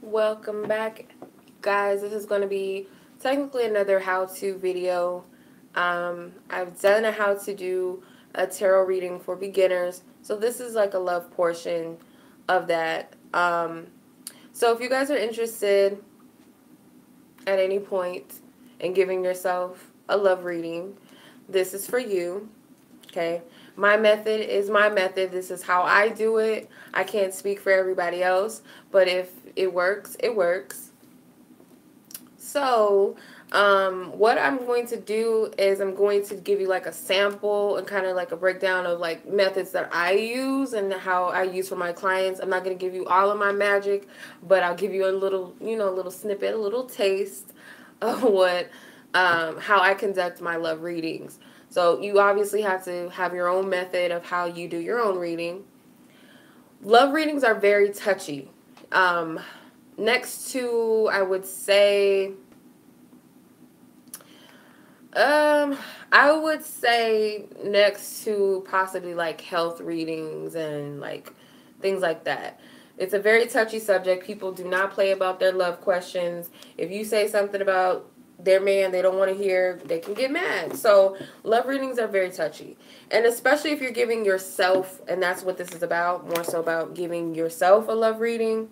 Welcome back, guys. This is going to be technically another how-to video. I've done a how to do a tarot reading for beginners, so this is like a love portion of that. So if you guys are interested at any point in giving yourself a love reading, this is for you. Okay, my method is my method. This is how I do it. I can't speak for everybody else, but if it works, it works. So, what I'm going to do is I'm going to give you like a sample and kind of like a breakdown of like methods that I use and how I use for my clients. I'm not going to give you all of my magic, but I'll give you a little, a little snippet, a little taste of what, how I conduct my love readings. So you obviously have to have your own method of how you do your own reading. Love readings are very touchy. Next to, I would say, I would say next to possibly like health readings and like things like that. It's a very touchy subject. People do not play about their love questions. If you say something about their man they don't want to hear, they can get mad. So love readings are very touchy, and especially if you're giving yourself, and that's what this is about, more so about giving yourself a love reading.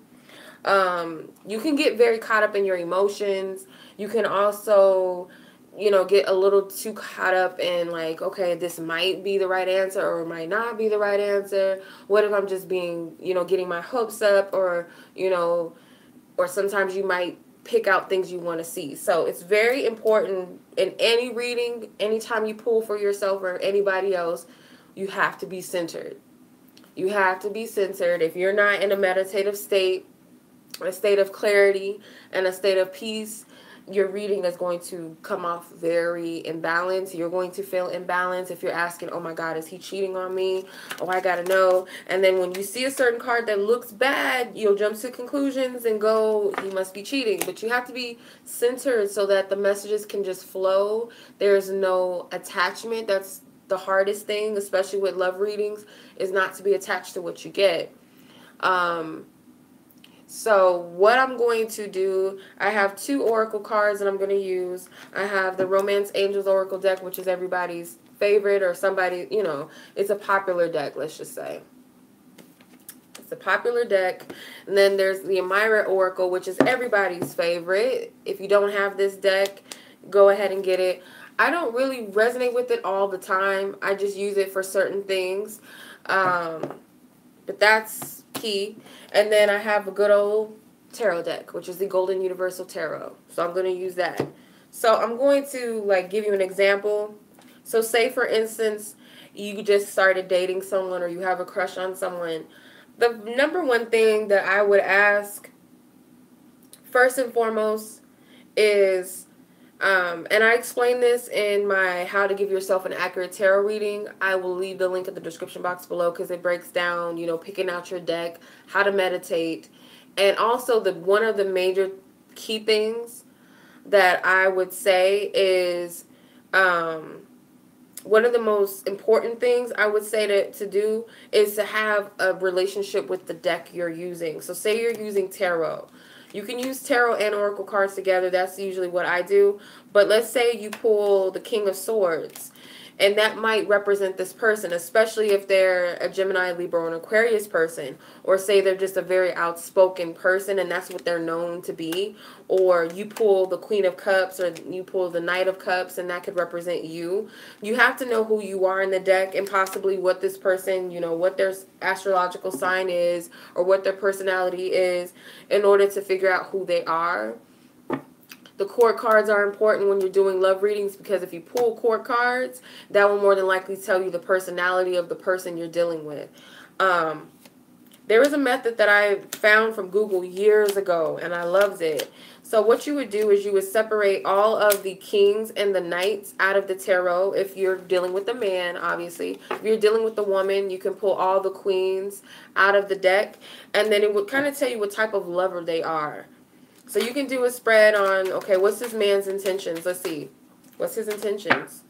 You can get very caught up in your emotions. You can also, get a little too caught up in like, okay, this might be the right answer or might not be the right answer. What if I'm just being, getting my hopes up, or sometimes you might pick out things you want to see. So it's very important in any reading, anytime you pull for yourself or anybody else, you have to be centered. You have to be centered. If you're not in a meditative state, a state of clarity, and a state of peace, your reading is going to come off very imbalanced. You're going to feel imbalanced if you're asking, oh my God, is he cheating on me? Oh, I gotta know. And then when you see a certain card that looks bad, you'll jump to conclusions and go, he must be cheating. But you have to be centered so that the messages can just flow. There's no attachment. That's the hardest thing, especially with love readings, is not to be attached to what you get. So what I'm going to do, I have 2 oracle cards that I'm going to use. I have the Romance Angels Oracle deck, which is everybody's favorite, or somebody, it's a popular deck, let's just say. It's a popular deck. And then there's the Amira Oracle, which is everybody's favorite. If you don't have this deck, go ahead and get it. I don't really resonate with it all the time. I just use it for certain things. But that's key. And then I have a good old tarot deck, which is the Golden Universal Tarot. So I'm going to use that. So I'm going to like give you an example. So say for instance, you just started dating someone or you have a crush on someone. The number one thing that I would ask first and foremost is, and I explain this in my How to Give Yourself an Accurate Tarot Reading. I will leave the link in the description box below because it breaks down, picking out your deck, how to meditate, and also one of the major key things that I would say is, one of the most important things I would say to do is to have a relationship with the deck you're using. So say you're using tarot. You can use tarot and oracle cards together. That's usually what I do. But let's say you pull the King of Swords, and that might represent this person, especially if they're a Gemini, Libra, or an Aquarius person. Or say they're just a very outspoken person, and that's what they're known to be. Or you pull the Queen of Cups, or you pull the Knight of Cups, and that could represent you. You have to know who you are in the deck and possibly what this person, what their astrological sign is or what their personality is in order to figure out who they are. The court cards are important when you're doing love readings because if you pull court cards, that will more than likely tell you the personality of the person you're dealing with. There is a method that I found from Google years ago, and I loved it. So what you would do is you would separate all of the kings and the knights out of the tarot if you're dealing with a man, obviously. If you're dealing with a woman, you can pull all the queens out of the deck, and then it would kind of tell you what type of lover they are. So you can do a spread on, okay, what's this man's intentions? Let's see. What's his intentions?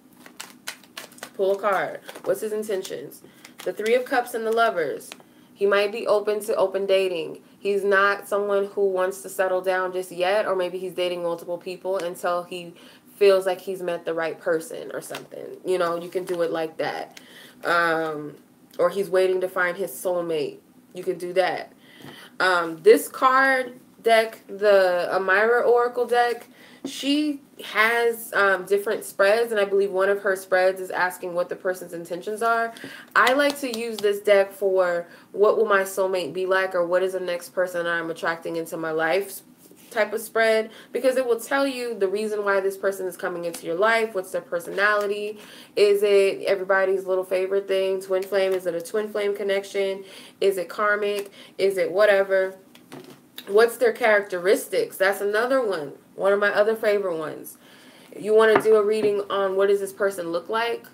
Pull a card. What's his intentions? The Three of Cups and the Lovers. He might be open to open dating. He's not someone who wants to settle down just yet, or maybe he's dating multiple people until he feels like he's met the right person or something. You know, you can do it like that. Or he's waiting to find his soulmate. You can do that. This card deck, the Amira Oracle deck, she has different spreads, and I believe one of her spreads is asking what the person's intentions are. I like to use this deck for what will my soulmate be like, or what is the next person I'm attracting into my life type of spread, because it will tell you the reason why this person is coming into your life. What's their personality? Is it everybody's little favorite thing, twin flame? Is it a twin flame connection? Is it karmic? Is it whatever? What's their characteristics? That's another one. One of my other favorite ones. You want to do a reading on what does this person look like?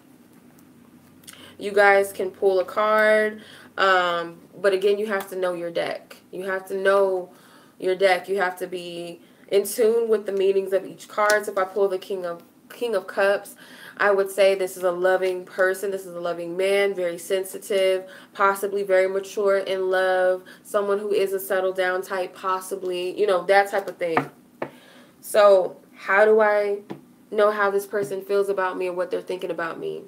You guys can pull a card. But again, you have to know your deck. You have to know your deck. You have to be in tune with the meanings of each card. So if I pull the King of Cups, I would say this is a loving person. This is a loving man, very sensitive, possibly very mature in love, someone who is a settle down type, possibly, you know, that type of thing. So how do I know how this person feels about me or what they're thinking about me?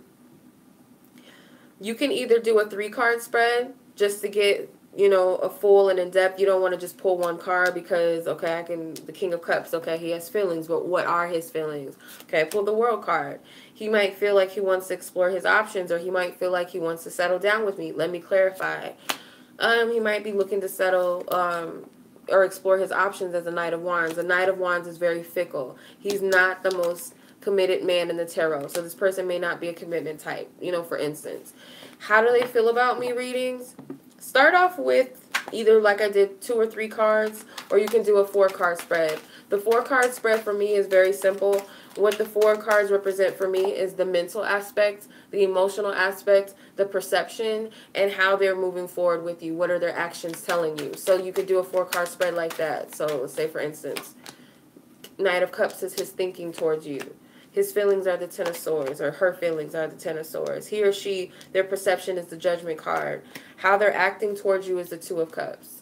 You can either do a 3-card spread just to get, you know, a full and in-depth. You don't want to just pull one card because, okay, the King of Cups, okay, he has feelings, but what are his feelings? Okay, pull the World card. He might feel like he wants to explore his options, or he might feel like he wants to settle down with me. Let me clarify. He might be looking to settle or explore his options as a Knight of Wands. The Knight of Wands is very fickle. He's not the most committed man in the tarot, so this person may not be a commitment type, you know, for instance. How do they feel about me readings? Start off with either, like I did, 2 or 3 cards, or you can do a 4-card spread. The 4-card spread for me is very simple. What the 4 cards represent for me is the mental aspect, the emotional aspect, the perception, and how they're moving forward with you. What are their actions telling you? So you could do a 4-card spread like that. So let's say, for instance, Knight of Cups is his thinking towards you. His feelings are the Ten of Swords, or her feelings are the Ten of Swords. He or she, their perception is the Judgment card. How they're acting towards you is the Two of Cups.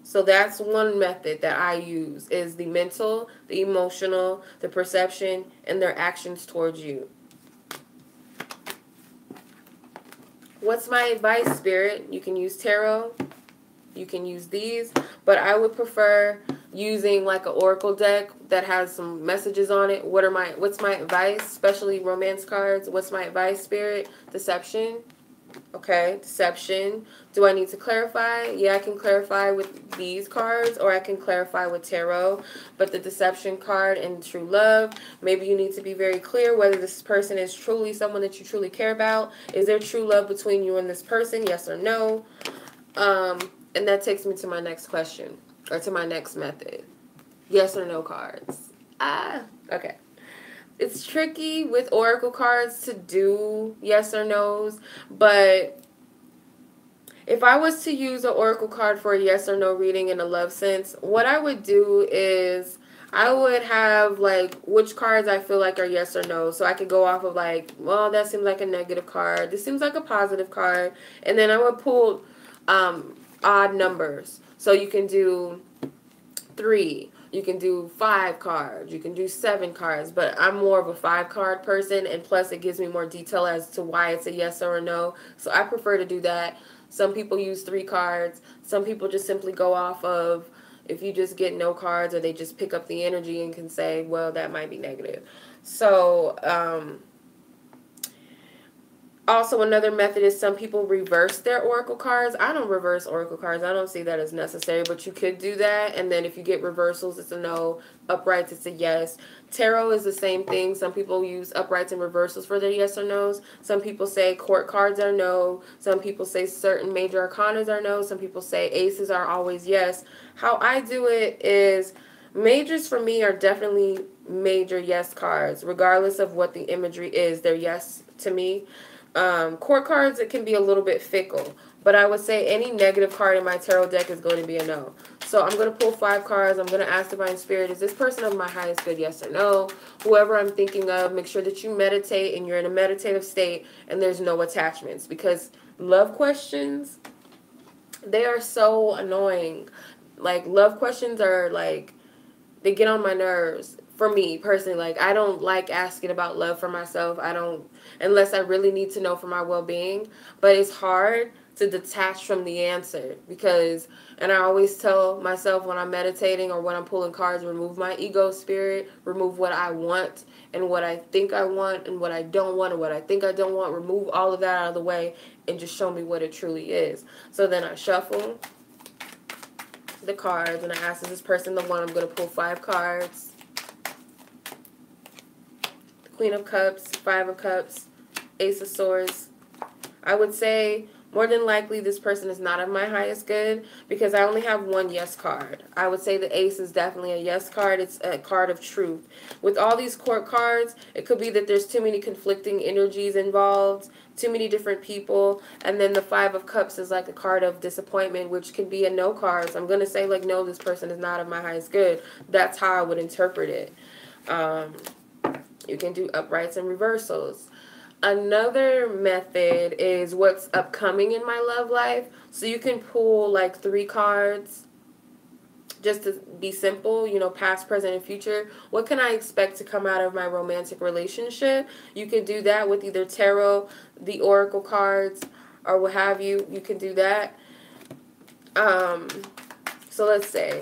So that's one method that I use, is the mental, the emotional, the perception, and their actions towards you. What's my advice, Spirit? You can use tarot. You can use these, but I would prefer using like an oracle deck that has some messages on it. What's my advice, especially romance cards? What's my advice, Spirit? Deception. Okay, deception. Do I need to clarify? Yeah, I can clarify with these cards, or I can clarify with tarot. But the deception card and true love, maybe you need to be very clear whether this person is truly someone that you truly care about. Is there true love between you and this person? Yes or no? And that takes me to my next question, or to my next method. Yes or no cards. Okay. It's tricky with oracle cards to do yes or no's, but if I was to use an oracle card for a yes or no reading in a love sense, what I would do is I would have like which cards I feel like are yes or no. So I could go off of like, well, that seems like a negative card. This seems like a positive card. And then I would pull odd numbers. So you can do 3. You can do 5 cards. You can do 7 cards. But I'm more of a 5-card person. And plus it gives me more detail as to why it's a yes or a no. So I prefer to do that. Some people use 3 cards. Some people just simply go off of if you just get no cards, or they just pick up the energy and can say, well, that might be negative. So, also, another method is some people reverse their oracle cards. I don't reverse oracle cards. I don't see that as necessary, but you could do that. And then if you get reversals, it's a no. Uprights, it's a yes. Tarot is the same thing. Some people use uprights and reversals for their yes or no's. Some people say court cards are no. Some people say certain major arcanas are no. Some people say aces are always yes. How I do it is majors for me are definitely major yes cards, regardless of what the imagery is. They're yes to me. Court cards, it can be a little bit fickle, but I would say any negative card in my tarot deck is going to be a no. So I'm going to pull 5 cards. I'm going to ask Divine Spirit, is this person of my highest good, yes or no? Whoever I'm thinking of, make sure that you meditate and you're in a meditative state and there's no attachments, because love questions, They are so annoying. Like, love questions are like, they get on my nerves. For me personally, like, I don't like asking about love for myself. I don't, unless I really need to know for my well-being. But it's hard to detach from the answer because, and I always tell myself when I'm meditating or when I'm pulling cards, remove my ego spirit, remove what I want and what I think I want and what I don't want and what I think I don't want. Remove all of that out of the way and just show me what it truly is. So then I shuffle the cards and I ask, is this person the one? I'm going to pull 5 cards. Queen of Cups, 5 of Cups, Ace of Swords. I would say more than likely this person is not of my highest good because I only have 1 yes card. I would say the Ace is definitely a yes card. It's a card of truth. With all these court cards, it could be that there's too many conflicting energies involved, too many different people, and then the 5 of Cups is like a card of disappointment, which can be a no card. So I'm going to say, like, no, this person is not of my highest good. That's how I would interpret it. You can do uprights and reversals. Another method is what's upcoming in my love life. So you can pull like 3 cards just to be simple, you know, past, present, and future. What can I expect to come out of my romantic relationship? You can do that with either tarot, the oracle cards, or what have you. You can do that. So let's say,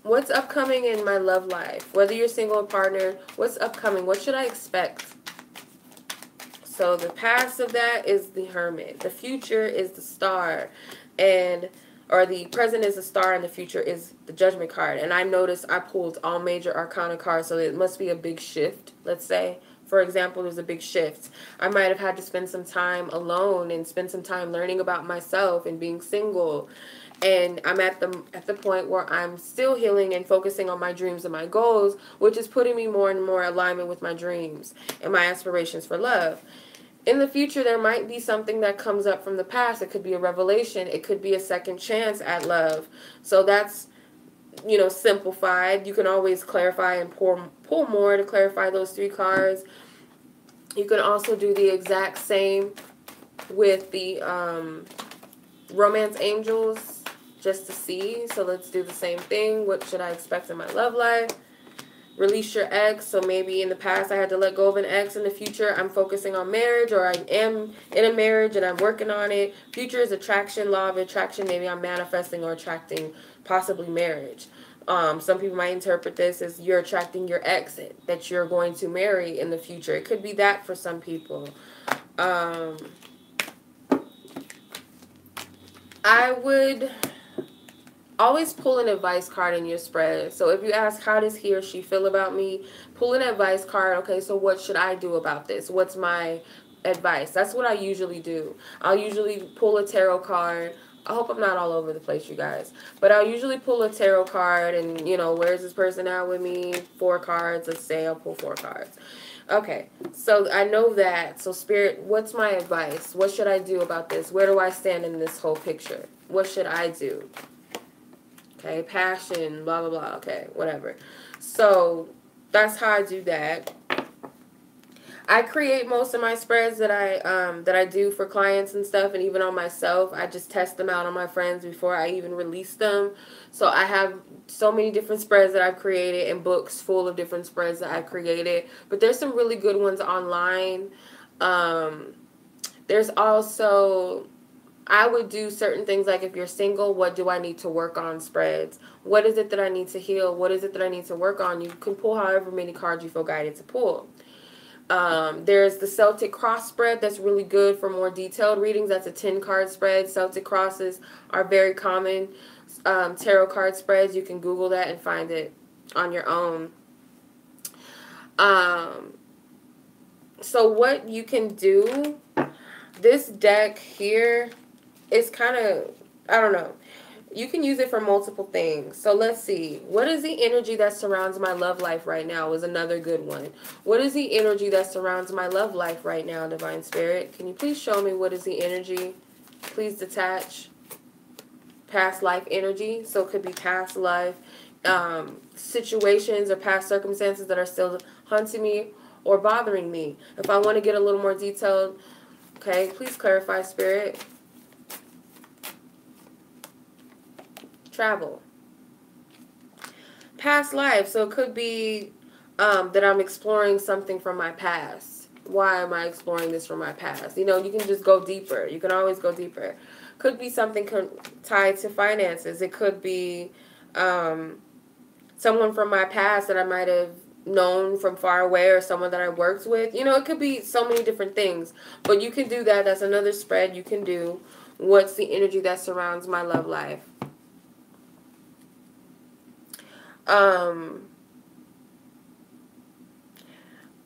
what's upcoming in my love life? Whether you're single or partnered, what's upcoming? What should I expect? So the past of that is the Hermit. The future is the Star. Or the present is the Star and the future is the Judgment card. And I noticed I pulled all major arcana cards, so it must be a big shift, let's say. For example, there's a big shift. I might have had to spend some time alone and spend some time learning about myself and being single. And I'm at the point where I'm still healing and focusing on my dreams and my goals, which is putting me more and more alignment with my dreams and my aspirations for love. In the future, there might be something that comes up from the past. It could be a revelation. It could be a second chance at love. So that's, you know, simplified. You can always clarify and pull more to clarify those 3 cards. You can also do the exact same with the romance angels just to see. So let's do the same thing. What should I expect in my love life? Release your ex. So maybe in the past I had to let go of an ex. In the future I'm focusing on marriage, or I am in a marriage and I'm working on it. Future is attraction, law of attraction. Maybe I'm manifesting or attracting possibly marriage. Some people might interpret this as you're attracting your ex that you're going to marry in the future. It could be that for some people. I would always pull an advice card in your spread. So if you ask, how does he or she feel about me? Pull an advice card. Okay, so what should I do about this? What's my advice? That's what I usually do. I'll usually pull a tarot card. I hope I'm not all over the place, you guys. But I'll usually pull a tarot card and, you know, where's this person at with me? 4 cards. Let's say I'll pull 4 cards. Okay, so I know that. So Spirit, what's my advice? What should I do about this? Where do I stand in this whole picture? What should I do? Okay, passion, blah, blah, blah. Okay, whatever. So that's how I do that. I create most of my spreads that I do for clients and stuff, and even on myself. I just test them out on my friends before I even release them. So I have so many different spreads that I've created and books full of different spreads that I've created. But there's some really good ones online. There's also, I would do certain things like, if you're single, what do I need to work on spreads? What is it that I need to heal? What is it that I need to work on? You can pull however many cards you feel guided to pull. There's the Celtic cross spread that's really good for more detailed readings. That's a 10-card spread. Celtic crosses are very common tarot card spreads. You can Google that and find it on your own. So what you can do, this deck here is kind of, I don't know. You can use it for multiple things. So let's see. What is the energy that surrounds my love life right now is another good one. What is the energy that surrounds my love life right now, Divine Spirit? Can you please show me what is the energy? Please detach. Past life energy. So it could be past life situations or past circumstances that are still haunting me or bothering me. If I want to get a little more detailed, okay, please clarify, Spirit. travel. Past life. So it could be that I'm exploring something from my past. Why am I exploring this from my past? You know, you can just go deeper. You can always go deeper. Could be something tied to finances. It could be someone from my past that I might have known from far away, or someone that I worked with. You know, it could be so many different things. But you can do that. That's another spread you can do. What's the energy that surrounds my love life?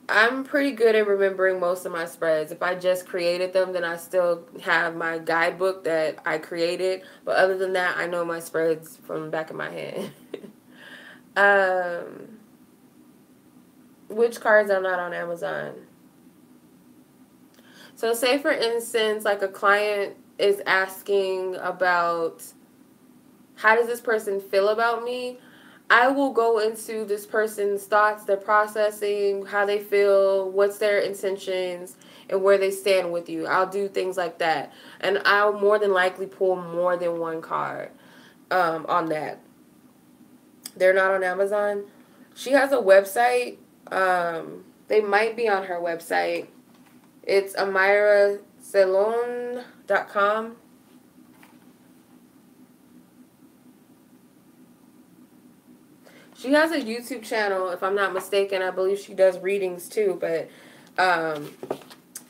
I'm pretty good at remembering most of my spreads. If I just created them, then I still have my guidebook that I created. But other than that, I know my spreads from the back of my hand. Which cards are not on Amazon? So say, for instance, like a client is asking about, how does this person feel about me? I will go into this person's thoughts, their processing, how they feel, what's their intentions, and where they stand with you. I'll do things like that. And I'll more than likely pull more than one card on that. They're not on Amazon. She has a website. They might be on her website. It's AmiraCelon.com. She has a YouTube channel, if I'm not mistaken. I believe she does readings too. But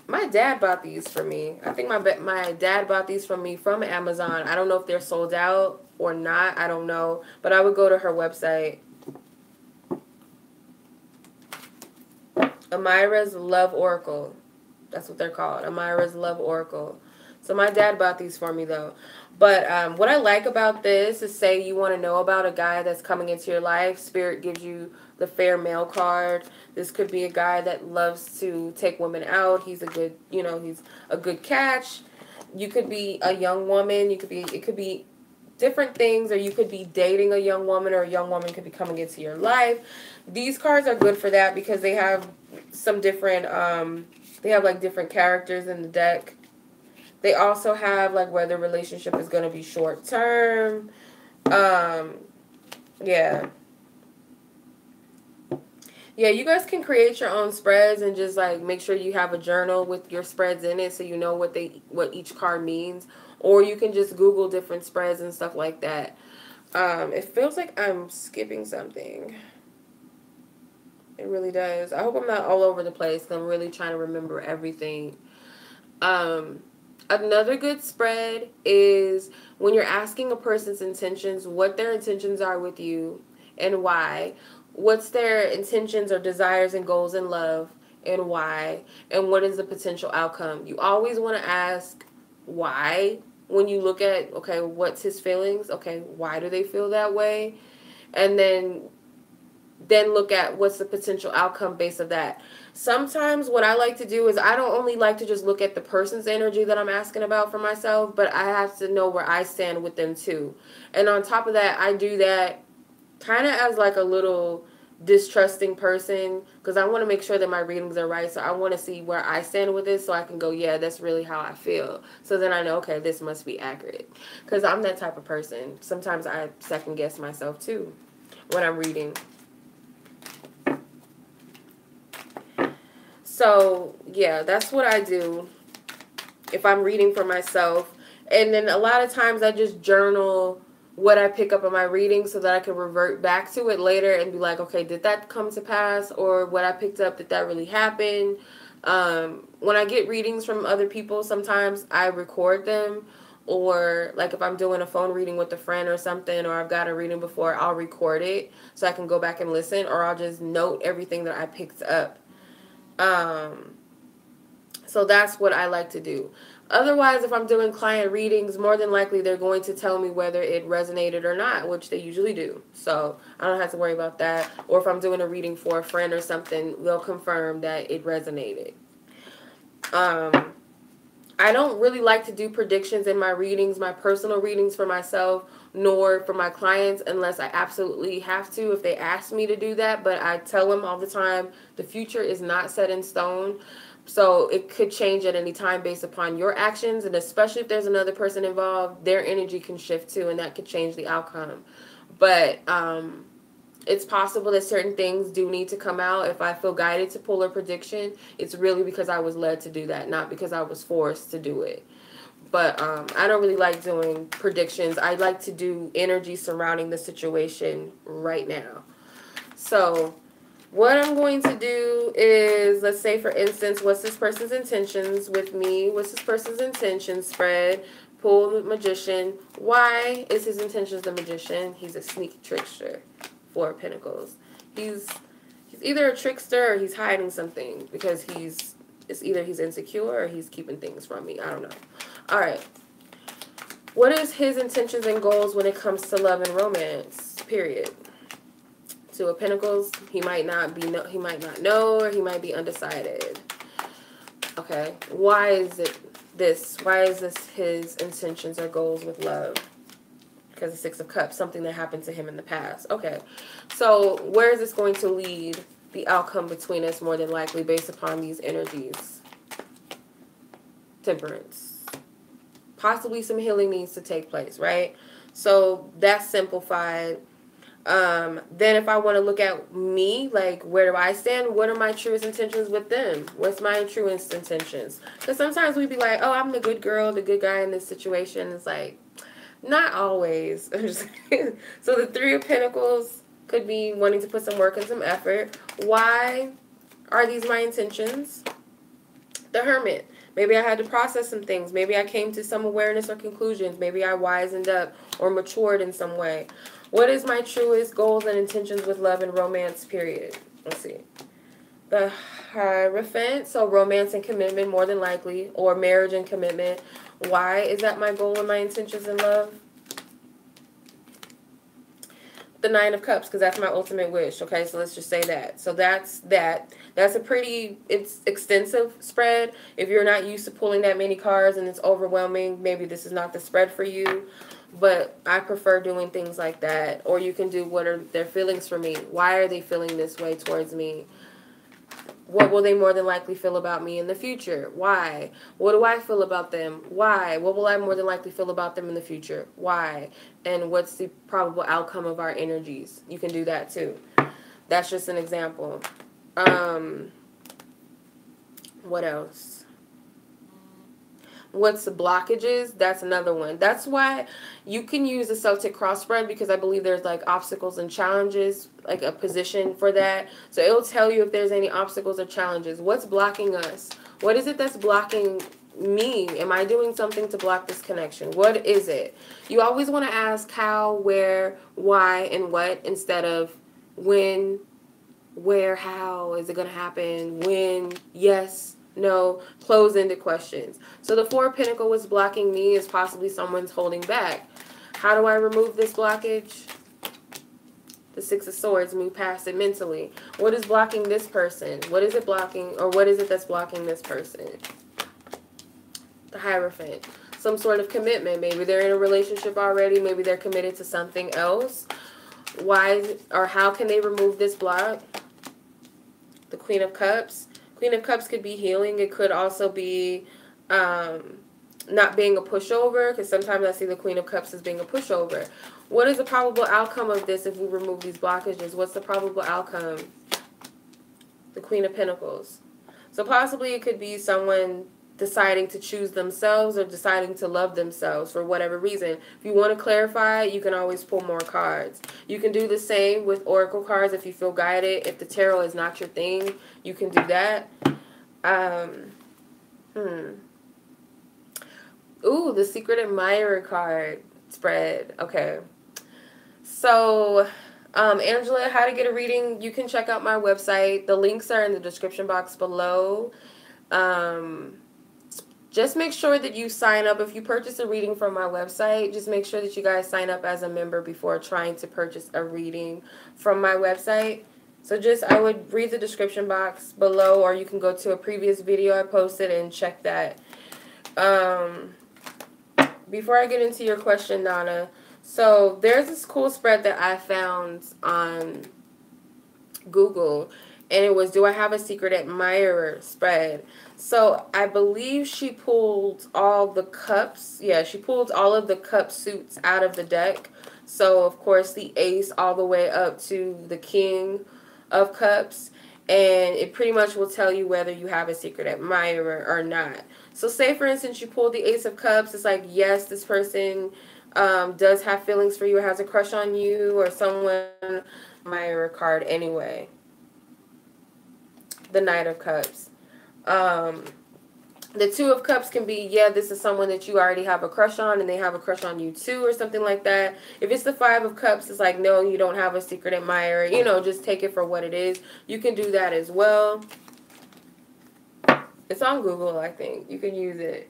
my dad bought these for me. I think my dad bought these from me from Amazon. I don't know if they're sold out or not. I don't know. But I would go to her website. Amira's Love Oracle. That's what they're called. Amira's Love Oracle. So my dad bought these for me, though. But what I like about this is, say you want to know about a guy that's coming into your life. Spirit gives you the fair male card. This could be a guy that loves to take women out. He's a good, you know, he's a good catch. You could be a young woman. It could be different things, or you could be dating a young woman, or a young woman could be coming into your life. These cards are good for that because they have some different, they have like different characters in the deck. They also have like where the relationship is going to be short term. Yeah. Yeah, you guys can create your own spreads and just like make sure you have a journal with your spreads in it so you know what each card means. Or you can just Google different spreads and stuff like that. It feels like I'm skipping something. It really does. I hope I'm not all over the place because I'm really trying to remember everything. Another good spread is when you're asking a person's intentions, what their intentions are with you and why. What's their intentions or desires and goals in love and why. And what is the potential outcome. You always want to ask why when you look at, okay, what's his feelings? Okay, why do they feel that way? And then look at what's the potential outcome based of that. Sometimes what I like to do is I don't only like to just look at the person's energy that I'm asking about for myself, but I have to know where I stand with them too. And on top of that, I do that kind of as like a little distrusting person because I want to make sure that my readings are right. So I want to see where I stand with this so I can go, yeah, that's really how I feel. So then I know, okay, this must be accurate because I'm that type of person. Sometimes I second guess myself too when I'm reading. So, yeah, that's what I do if I'm reading for myself. And then a lot of times I just journal what I pick up in my reading so that I can revert back to it later and be like, okay, did that come to pass? Or what I picked up, did that really happen? When I get readings from other people, sometimes I record them. Or like if I'm doing a phone reading with a friend or something, or I've got a reading before, I'll record it so I can go back and listen. Or I'll just note everything that I picked up. So that's what I like to do. Otherwise, if I'm doing client readings, more than likely they're going to tell me whether it resonated or not, which they usually do. So I don't have to worry about that. Or if I'm doing a reading for a friend or something, they'll confirm that it resonated. I don't really like to do predictions in my readings, my personal readings for myself, nor for my clients unless I absolutely have to if they ask me to do that. But I tell them all the time, the future is not set in stone. So it could change at any time based upon your actions, and especially if there's another person involved, their energy can shift too, and that could change the outcome. But it's possible that certain things do need to come out. If I feel guided to pull a prediction, it's really because I was led to do that, not because I was forced to do it. But I don't really like doing predictions. I like to do energy surrounding the situation right now. So what I'm going to do is, let's say, for instance, what's this person's intentions with me? What's this person's intentions? Spread. Pull the magician. Why is his intentions the magician? He's a sneaky trickster. Four of Pentacles. He's either a trickster or he's hiding something, because it's either he's insecure or he's keeping things from me. I don't know. All right. What is his intentions and goals when it comes to love and romance? Period. Two of Pentacles. He might not know, or he might be undecided. Okay. Why is this? Why is this his intentions or goals with love? Because the Six of Cups, something that happened to him in the past. Okay. So where is this going to lead the outcome between us, more than likely, based upon these energies? Temperance. Possibly some healing needs to take place, right? So that's simplified. Then if I want to look at me, like, where do I stand? What are my truest intentions with them? What's my truest intentions? Because sometimes we be like, oh, I'm the good girl, the good guy in this situation. It's like, not always. So the Three of Pentacles could be wanting to put some work and some effort. Why are these my intentions? The Hermit. Maybe I had to process some things. Maybe I came to some awareness or conclusions. Maybe I wisened up or matured in some way. What is my truest goals and intentions with love and romance, period? Let's see. The Hierophant, so romance and commitment, more than likely, or marriage and commitment. Why is that my goal and my intentions in love? The Nine of Cups, because that's my ultimate wish. Okay, so let's just say that. So that's that. That's a pretty, it's extensive spread. If you're not used to pulling that many cards and it's overwhelming, maybe this is not the spread for you. But I prefer doing things like that. Or you can do, what are their feelings for me? Why are they feeling this way towards me? What will they more than likely feel about me in the future? Why? What do I feel about them? Why? What will I more than likely feel about them in the future? Why? And what's the probable outcome of our energies? You can do that too. That's just an example. What else? What's the blockages? That's another one. That's why you can use the Celtic cross spread, because I believe there's like obstacles and challenges, like a position for that. So it'll tell you if there's any obstacles or challenges. What's blocking us? What is it that's blocking me? Am I doing something to block this connection? What is it? You always want to ask how, where, why, and what, instead of when, where, how is it going to happen, when, yes, no, close-ended questions. So the Four of Pentacles, what's blocking me is possibly someone's holding back. How do I remove this blockage? The Six of Swords, move past it mentally. What is blocking this person? What is it blocking, or what is it that's blocking this person? The Hierophant. Some sort of commitment. Maybe they're in a relationship already. Maybe they're committed to something else. Why, or how can they remove this block? The Queen of Cups. Queen of Cups could be healing. It could also be not being a pushover, because sometimes I see the Queen of Cups as being a pushover. What is the probable outcome of this if we remove these blockages? What's the probable outcome? The Queen of Pentacles. So possibly it could be someone deciding to choose themselves or deciding to love themselves for whatever reason. If you want to clarify, you can always pull more cards. You can do the same with oracle cards if you feel guided. If the tarot is not your thing, you can do that. Ooh, the Secret Admirer card spread. Okay. So, Angela, how to get a reading, you can check out my website. The links are in the description box below. Just make sure that you sign up. If you purchase a reading from my website, just make sure that you guys sign up as a member before trying to purchase a reading from my website. So I would read the description box below, or you can go to a previous video I posted and check that. Before I get into your question, Nana, so there's this cool spread that I found on Google, And it was, do I have a secret admirer spread. So I believe she pulled all the cups. Yeah, she pulled all of the cup suits out of the deck. So, of course, the ace all the way up to the king of cups. And it pretty much will tell you whether you have a secret admirer or not. So, say, for instance, you pull the ace of cups. It's like, yes, this person does have feelings for you or has a crush on you or someone admirer card anyway. The Knight of Cups. The Two of Cups can be, yeah, this is someone that you already have a crush on and they have a crush on you too or something like that. If it's the Five of Cups, it's like, no, you don't have a secret admirer. You know, just take it for what it is. You can do that as well. It's on Google, I think. You can use it.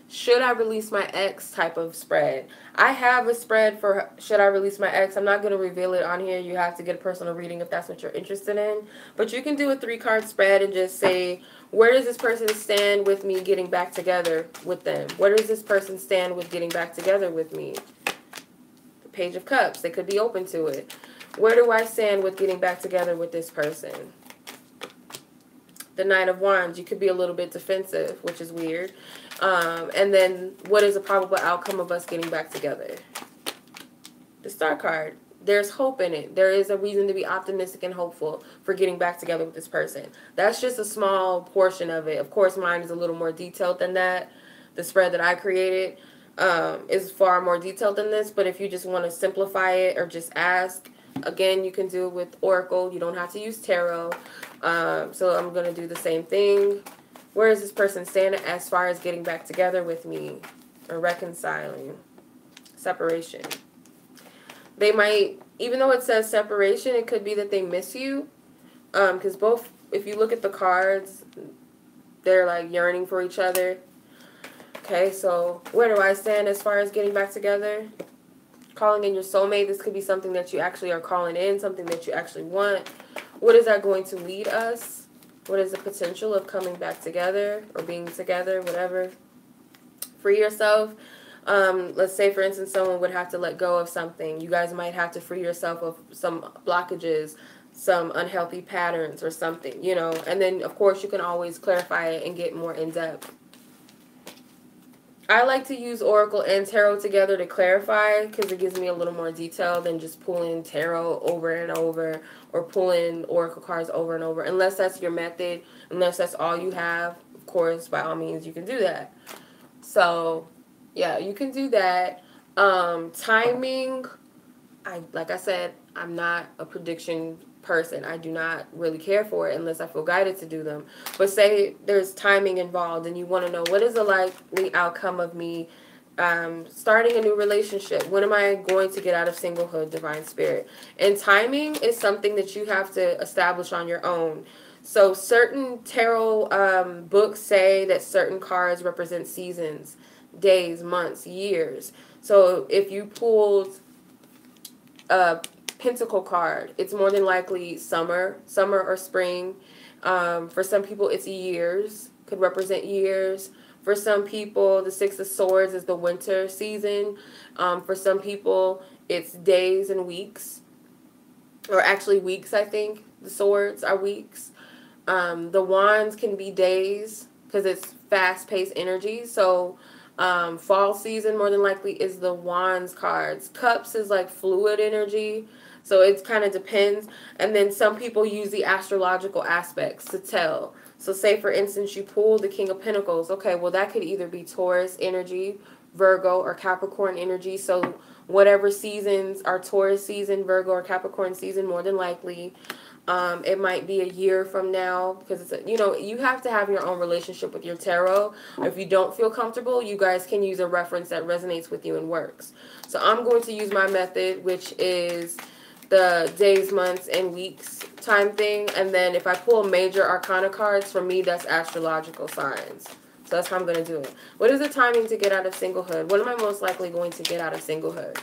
Should I release my ex type of spread. I have a spread for should I release my ex. I'm not going to reveal it on here. You have to get a personal reading if that's what you're interested in. But you can do a 3-card spread and just say, where does this person stand with me getting back together with them? Where does this person stand with getting back together with me? The Page of Cups. They could be open to it. Where do I stand with getting back together with this person? The Knight of Wands. You could be a little bit defensive, which is weird. And then, what is the probable outcome of us getting back together? The Star card. There's hope in it. There is a reason to be optimistic and hopeful for getting back together with this person. That's just a small portion of it. Of course, mine is a little more detailed than that. The spread that I created is far more detailed than this. But if you just want to simplify it or just ask, again, you can do it with Oracle. You don't have to use Tarot. So I'm going to do the same thing. Where is this person standing as far as getting back together with me or reconciling? Separation. They might, even though it says separation, it could be that they miss you. Because both, if you look at the cards, they're like yearning for each other. Okay, so where do I stand as far as getting back together? Calling in your soulmate. This could be something that you actually are calling in, something that you actually want. What is that going to lead us? What is the potential of coming back together or being together, whatever? Free yourself. Let's say, for instance, someone would have to let go of something. You guys might have to free yourself of some blockages, some unhealthy patterns or something, you know. And then, of course, you can always clarify it and get more in-depth. I like to use Oracle and Tarot together to clarify because it gives me a little more detail than just pulling Tarot over and over or pulling Oracle cards over and over. Unless that's your method, unless that's all you have, of course, by all means, you can do that. So, yeah, you can do that. Timing, like I said, I'm not a prediction person. I do not really care for it unless I feel guided to do them. But say there's timing involved and you want to know what is the likely outcome of me starting a new relationship. When am I going to get out of singlehood, Divine Spirit? And timing is something that you have to establish on your own. So certain tarot books say that certain cards represent seasons, days, months, years. So if you pulled Pentacle card, it's more than likely summer or spring. For some people, it's years, could represent years. For some people, the Six of Swords is the winter season. For some people, it's days and weeks, or actually weeks, I think. The swords are weeks. The wands can be days because it's fast-paced energy. So fall season, more than likely, is the wands cards. Cups is like fluid energy. So it kind of depends. And then some people use the astrological aspects to tell. So say, for instance, you pull the King of Pentacles. Okay, well, that could either be Taurus energy, Virgo, or Capricorn energy. So whatever seasons are Taurus season, Virgo, or Capricorn season, more than likely. It might be a year from now because it's you know, you have to have your own relationship with your tarot. If you don't feel comfortable, you guys can use a reference that resonates with you and works. So I'm going to use my method, which is the days, months, and weeks time thing. And then if I pull major arcana cards, for me, that's astrological signs. So that's how I'm going to do it. What is the timing to get out of singlehood? What am I most likely going to get out of singlehood?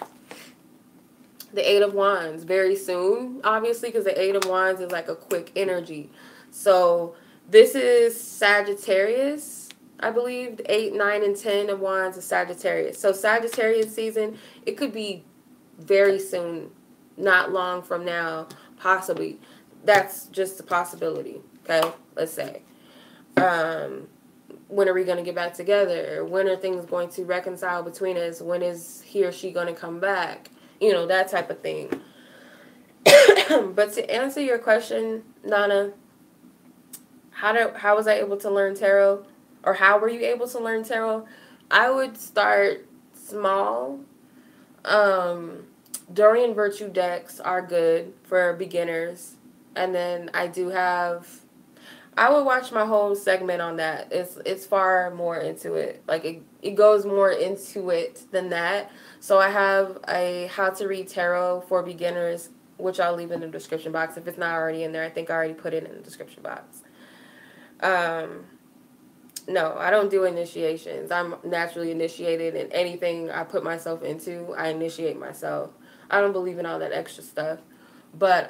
The Eight of Wands, very soon, obviously, because the Eight of Wands is like a quick energy. So this is Sagittarius, I believe. The 8, 9, and 10 of Wands is Sagittarius. So Sagittarius season, it could be very soon, not long from now, possibly. That's just a possibility. Okay, let's say. When are we going to get back together? When are things going to reconcile between us? When is he or she going to come back? You know, that type of thing. But to answer your question, Nana, how was I able to learn tarot? Or how were you able to learn tarot? I would start small. Doreen Virtue decks are good for beginners. And then I would watch my whole segment on that. It's far more into it. Like it goes more into it than that. So I have a how to read tarot for beginners, which I'll leave in the description box if it's not already in there. I think I already put it in the description box. No, I don't do initiations. I'm naturally initiated, and anything I put myself into, I initiate myself. I don't believe in all that extra stuff. But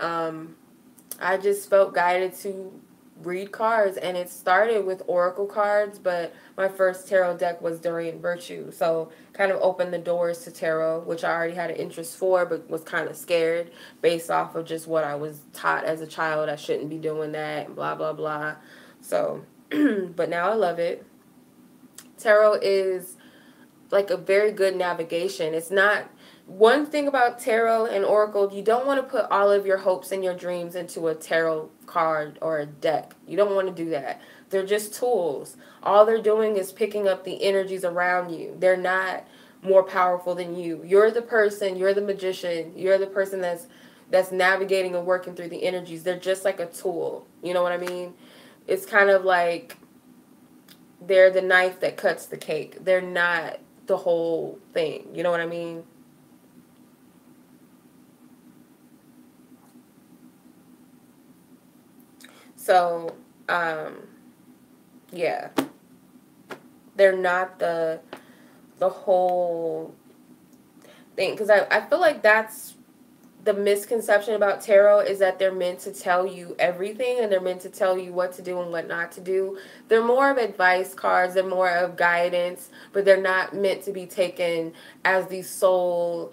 I just felt guided to read cards, and it started with oracle cards, but my first tarot deck was Doreen Virtue, so kind of opened the doors to tarot, which I already had an interest for, but was kind of scared based off of just what I was taught as a child. I shouldn't be doing that, blah, blah, blah. So, but now I love it. Tarot is like a very good navigation. It's not... One thing about tarot and oracle, you don't want to put all of your hopes and your dreams into a tarot card or a deck. You don't want to do that. They're just tools. All they're doing is picking up the energies around you. They're not more powerful than you. You're the person, you're the magician, you're the person that's navigating and working through the energies. They're just like a tool. You know what I mean? It's kind of like they're the knife that cuts the cake. They're not the whole thing. You know what I mean? So, yeah, they're not the whole thing. Because I feel like that's the misconception about tarot, is that they're meant to tell you everything and they're meant to tell you what to do and what not to do. They're more of advice cards. They're more of guidance, but they're not meant to be taken as the sole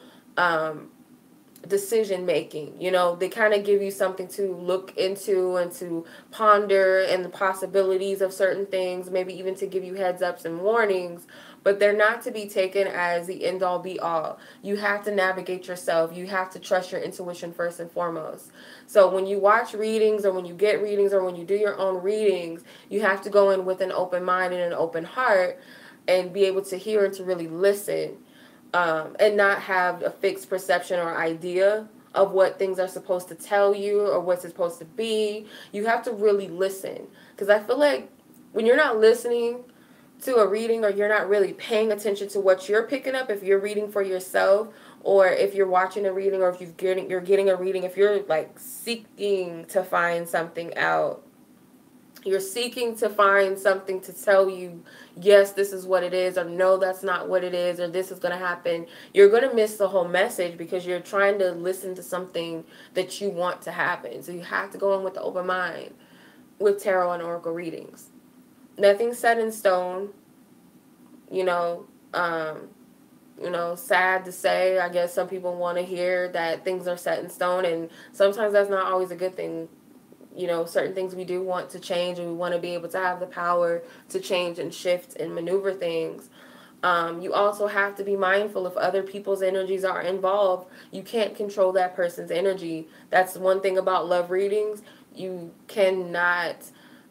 decision making. You know, they kind of give you something to look into and to ponder and the possibilities of certain things, maybe even to give you heads ups and warnings, but they're not to be taken as the end all be all. You have to navigate yourself. You have to trust your intuition first and foremost. So when you watch readings, or when you get readings, or when you do your own readings, you have to go in with an open mind and an open heart and be able to hear and to really listen. And not have a fixed perception or idea of what things are supposed to tell you or what's supposed to be. You have to really listen. Because I feel like when you're not listening to a reading, or you're not really paying attention to what you're picking up, if you're reading for yourself, or if you're watching a reading, or if you're getting a reading, if you're like seeking to find something out, you're seeking to find something to tell you, yes, this is what it is, or no, that's not what it is, or this is going to happen. You're going to miss the whole message because you're trying to listen to something that you want to happen. So you have to go in with the open mind with tarot and oracle readings. Nothing's set in stone. You know, sad to say, I guess some people want to hear that things are set in stone, and sometimes that's not always a good thing. You know, certain things we do want to change, and we want to be able to have the power to change and shift and maneuver things. You also have to be mindful if other people's energies are involved. You can't control that person's energy. That's one thing about love readings. You cannot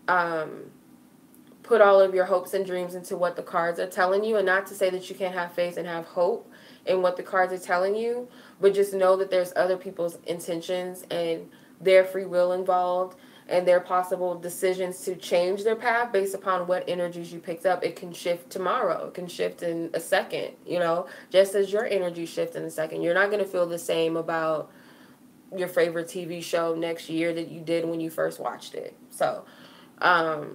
put all of your hopes and dreams into what the cards are telling you. And not to say that you can't have faith and have hope in what the cards are telling you, but just know that there's other people's intentions and their free will involved, and their possible decisions to change their path based upon what energies you picked up. It can shift tomorrow. It can shift in a second, just as your energy shift in a second. You're not going to feel the same about your favorite TV show next year that you did when you first watched it. So, I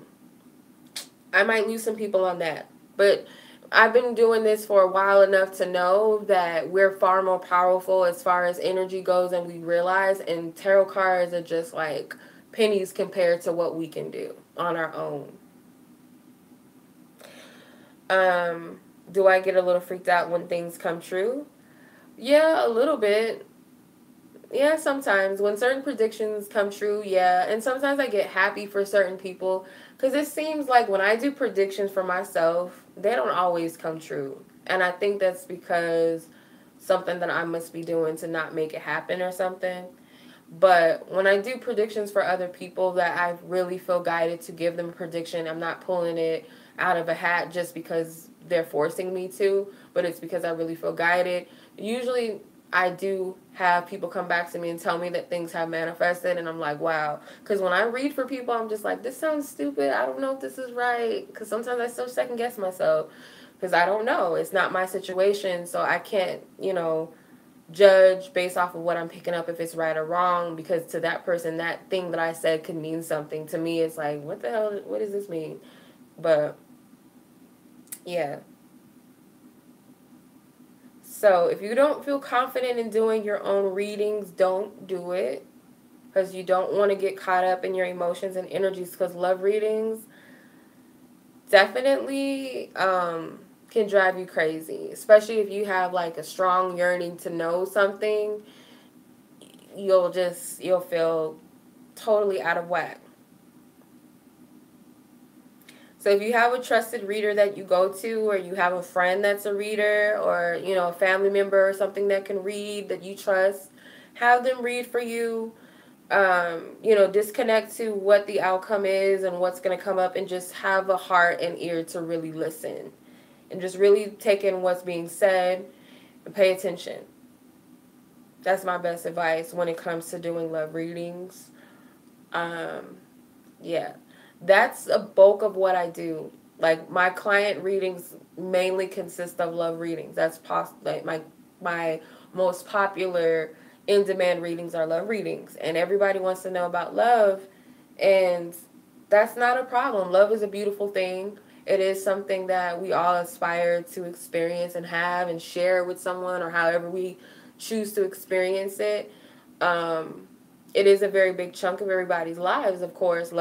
might lose some people on that. But I've been doing this for a while enough to know that we're far more powerful as far as energy goes than we realize, and tarot cards are just like pennies compared to what we can do on our own. Do I get a little freaked out when things come true? Yeah, a little bit. Yeah, sometimes when certain predictions come true, yeah. And sometimes I get happy for certain people because it seems like when I do predictions for myself, they don't always come true. And I think that's because something that I must be doing to not make it happen or something. But when I do predictions for other people that I really feel guided to give them a prediction, I'm not pulling it out of a hat just because they're forcing me to, but it's because I really feel guided. Usually I do have people come back to me and tell me that things have manifested, and I'm like, wow. Because when I read for people, I'm just like, this sounds stupid. I don't know if this is right. Because sometimes I still second guess myself because I don't know. It's not my situation, so I can't, judge based off of what I'm picking up if it's right or wrong, because to that person that thing that I said could mean something. To me it's like, what the hell, what does this mean? But yeah. So if you don't feel confident in doing your own readings, don't do it, because you don't want to get caught up in your emotions and energies, because love readings definitely can drive you crazy, especially if you have like a strong yearning to know something. You'll feel totally out of whack. So if you have a trusted reader that you go to, or you have a friend that's a reader, or a family member or something that can read that you trust, have them read for you. Disconnect to what the outcome is and what's going to come up, and just have a heart and ear to really listen and just really take in what's being said and pay attention. That's my best advice when it comes to doing love readings. Um, yeah, that's a bulk of what I do. Like, my client readings mainly consist of love readings. That's like my most popular in demand readings are love readings, and everybody wants to know about love, and that's not a problem. Love is a beautiful thing. It is something that we all aspire to experience and have and share with someone, or however we choose to experience it. Um, it is a very big chunk of everybody's lives, of course.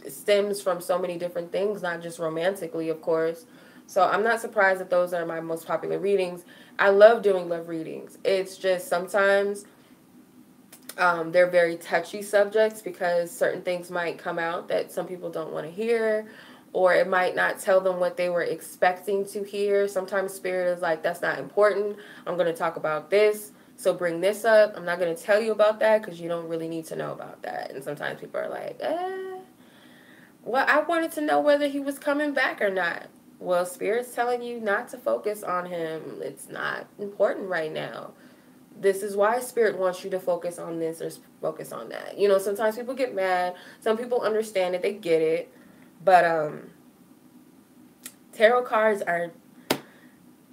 Stems from so many different things, not just romantically, of course. So I'm not surprised that those are my most popular readings. I love doing love readings. It's just sometimes they're very touchy subjects, because certain things might come out that some people don't want to hear, or it might not tell them what they were expecting to hear. Sometimes spirit is like, that's not important. I'm going to talk about this. So bring this up. I'm not going to tell you about that because you don't really need to know about that. And sometimes people are like, well, I wanted to know whether he was coming back or not. Well, Spirit's telling you not to focus on him. It's not important right now. This is why Spirit wants you to focus on this or focus on that. Sometimes people get mad. Some people understand it. They get it. But tarot cards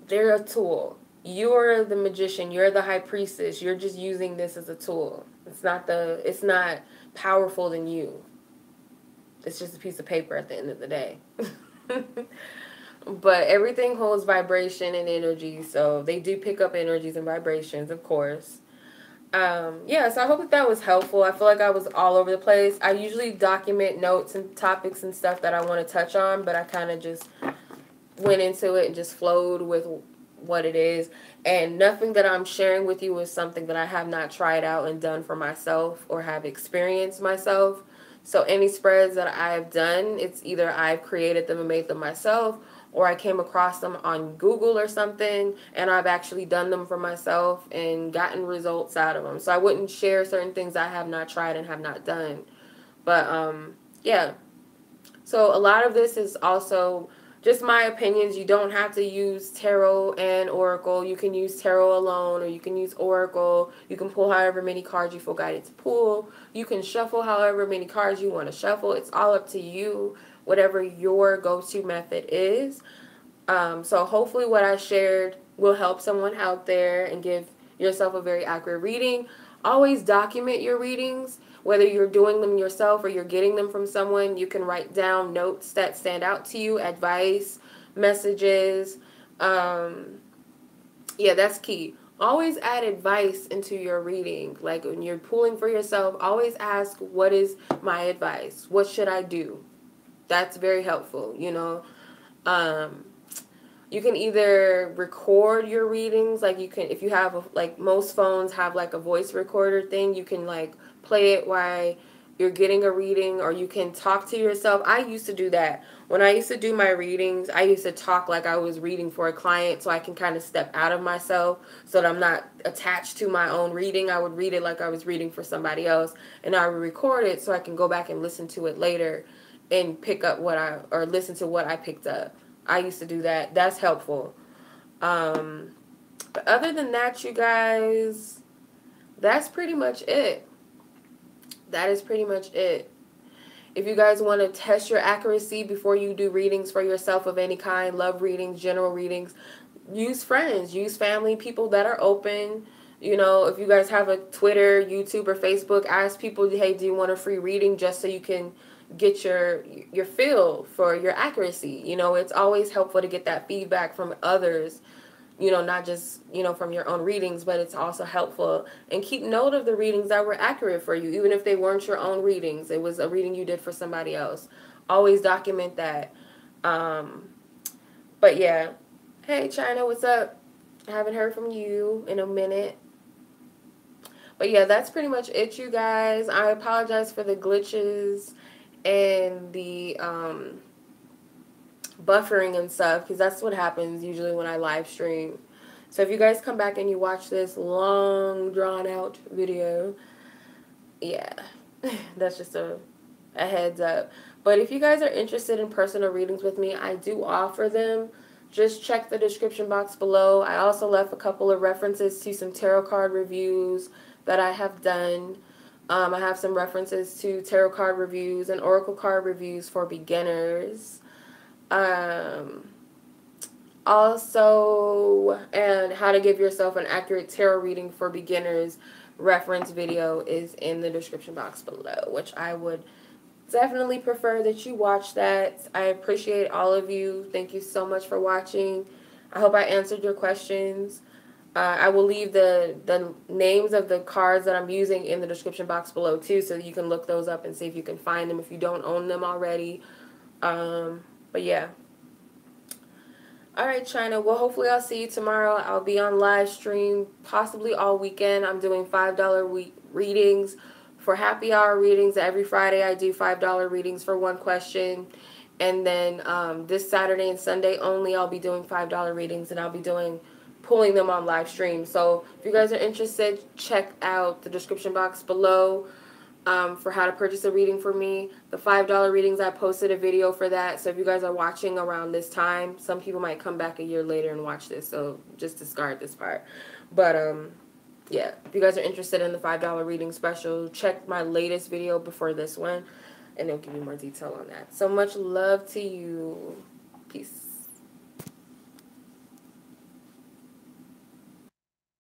they're a tool. You're the magician. You're the high priestess. You're just using this as a tool. It's not powerful than you. It's just a piece of paper at the end of the day. But everything holds vibration and energy, so they do pick up energies and vibrations, of course. So I hope that was helpful. I feel like I was all over the place. I usually document notes and topics and stuff that I want to touch on, but I kind of just went into it and just flowed with what it is. And nothing that I'm sharing with you is something that I have not tried out and done for myself or have experienced myself. So any spreads that I've done, it's either I've created them and made them myself, or I came across them on Google or something, and I've actually done them for myself and gotten results out of them. So I wouldn't share certain things I have not tried and have not done. But, yeah. So a lot of this is also just my opinions. You don't have to use tarot and oracle. You can use tarot alone, or you can use oracle. You can pull however many cards you feel guided to pull. You can shuffle however many cards you want to shuffle. It's all up to you, whatever your go-to method is. So hopefully what I shared will help someone out there and give yourself a very accurate reading. Always document your readings. Whether you're doing them yourself or you're getting them from someone, you can write down notes that stand out to you, advice, messages. That's key. Always add advice into your reading. Like when you're pulling for yourself, always ask, what is my advice? What should I do? That's very helpful, You can either record your readings, like you can, if you have, like most phones have like a voice recorder thing, you can like play it while you're getting a reading, or you can talk to yourself. I used to do that. When I used to do my readings, I used to talk like I was reading for a client so I can kind of step out of myself so that I'm not attached to my own reading. I would read it like I was reading for somebody else, and I would record it so I can go back and listen to it later and pick up or listen to what I picked up. I used to do that. That's helpful. But other than that, you guys, that's pretty much it. That is pretty much it. If you guys want to test your accuracy before you do readings for yourself of any kind, love readings, general readings, use friends, use family, people that are open. You know, if you guys have a Twitter, YouTube, or Facebook, ask people, hey, do you want a free reading, just so you can get your feel for your accuracy. You know, it's always helpful to get that feedback from others, you know, not just, you know, from your own readings, but it's also helpful. And keep note of the readings that were accurate for you, even if they weren't your own readings. It was a reading you did for somebody else. Always document that. But yeah. Hey, China, what's up? I haven't heard from you in a minute. But yeah, that's pretty much it, you guys. I apologize for the glitches and the buffering and stuff, because that's what happens usually when I live stream. So if you guys come back and you watch this long drawn out video, yeah, that's just a heads up. But if you guys are interested in personal readings with me, I do offer them. Just check the description box below. I also left a couple of references to some tarot card reviews that I have done. I have some references to tarot card reviews and oracle card reviews for beginners. Also, and how to give yourself an accurate tarot reading for beginners reference video is in the description box below, which I would definitely prefer that you watch that. I appreciate all of you. Thank you so much for watching. I hope I answered your questions. I will leave the names of the cards that I'm using in the description box below too, so you can look those up and see if you can find them if you don't own them already. But yeah. Alright, China. Well, hopefully I'll see you tomorrow. I'll be on live stream possibly all weekend. I'm doing $5 readings for happy hour readings. Every Friday I do $5 readings for one question. And then this Saturday and Sunday only, I'll be doing $5 readings, and I'll be pulling them on live stream. So if you guys are interested, check out the description box below for how to purchase a reading for me. The $5 readings, I posted a video for that. So if you guys are watching around this time, some people might come back a year later and watch this. So just discard this part. But yeah, if you guys are interested in the $5 reading special, check my latest video before this one, and it'll give you more detail on that. So much love to you. Peace.